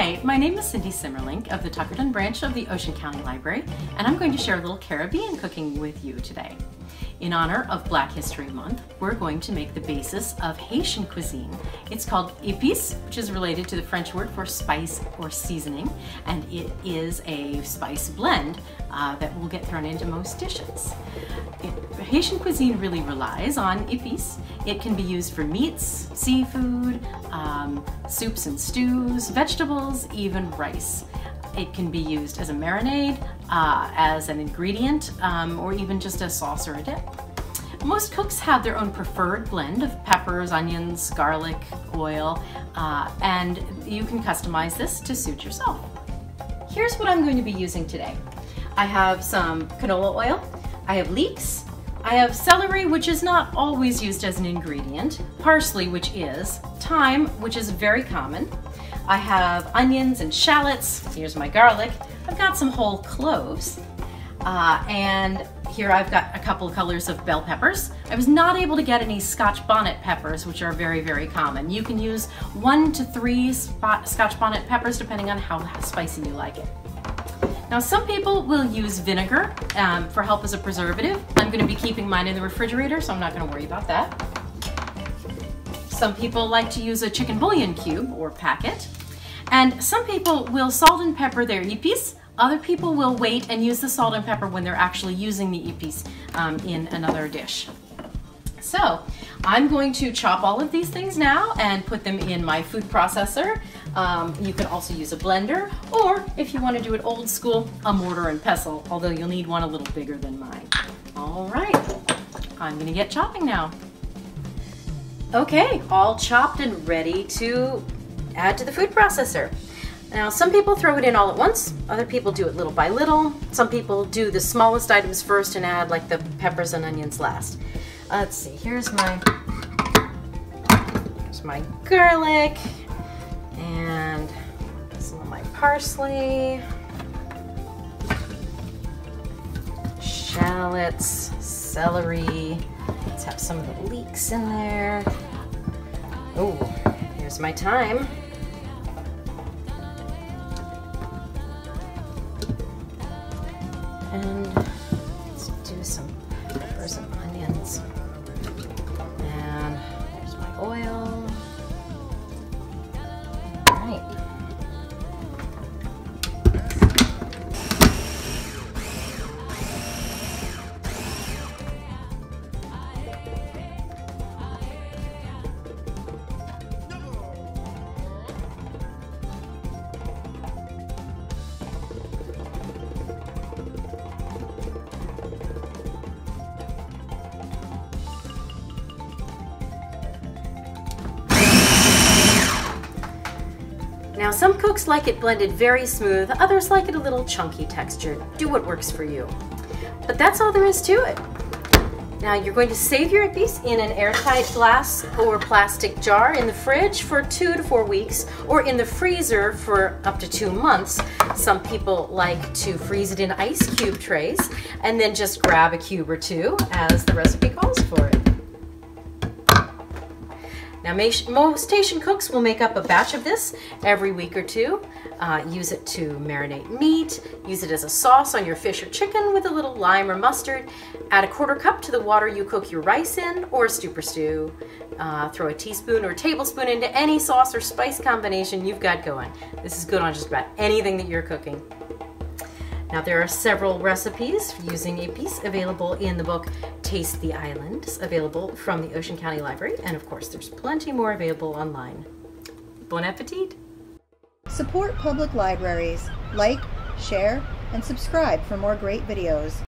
Hi, my name is Cindy Simmerlink of the Tuckerton branch of the Ocean County Library, and I'm going to share a little Caribbean cooking with you today. In honor of Black History Month, we're going to make the basis of Haitian cuisine. It's called Epis, which is related to the French word for spice or seasoning, and it is a spice blend that will get thrown into most dishes. Haitian cuisine really relies on epis. It can be used for meats, seafood, soups and stews, vegetables, even rice. It can be used as a marinade, as an ingredient, or even just a sauce or a dip. Most cooks have their own preferred blend of peppers, onions, garlic, oil, and you can customize this to suit yourself. Here's what I'm going to be using today. I have some canola oil, I have leeks, I have celery, which is not always used as an ingredient, parsley, which is, thyme, which is very common. I have onions and shallots. Here's my garlic. I've got some whole cloves. And here I've got a couple of colors of bell peppers. I was not able to get any Scotch bonnet peppers, which are very, very common. You can use 1 to 3 Scotch bonnet peppers depending on how spicy you like it. Now, some people will use vinegar for help as a preservative. I'm going to be keeping mine in the refrigerator, so I'm not going to worry about that. Some people like to use a chicken bouillon cube or packet. And some people will salt and pepper their epis. Other people will wait and use the salt and pepper when they're actually using the epis in another dish. So I'm going to chop all of these things now and put them in my food processor. You can also use a blender, or if you want to do it old school, a mortar and pestle, although you'll need one a little bigger than mine. All right, I'm going to get chopping now. Okay, all chopped and ready to add to the food processor. Now, some people throw it in all at once. Other people do it little by little. Some people do the smallest items first and add like the peppers and onions last. Let's see, here's my garlic and some of my parsley, shallots, celery. Let's have some of the leeks in there. Oh, here's my thyme. And let's do some peppers and onions. And there's my oil. All right. Now, some cooks like it blended very smooth, others like it a little chunky texture. Do what works for you. But that's all there is to it. Now, you're going to save your epis in an airtight glass or plastic jar in the fridge for 2 to 4 weeks, or in the freezer for up to 2 months. Some people like to freeze it in ice cube trays and then just grab a cube or two as the recipe calls for it. Now, most Haitian cooks will make up a batch of this every week or two. Use it to marinate meat, use it as a sauce on your fish or chicken with a little lime or mustard. Add a 1/4 cup to the water you cook your rice in, or a super stew. Throw a teaspoon or tablespoon into any sauce or spice combination you've got going. This is good on just about anything that you're cooking. Now, there are several recipes using epis available in the book Taste the Islands, available from the Ocean County Library, and of course there's plenty more available online. Bon appetit! Support public libraries. Like, share, and subscribe for more great videos.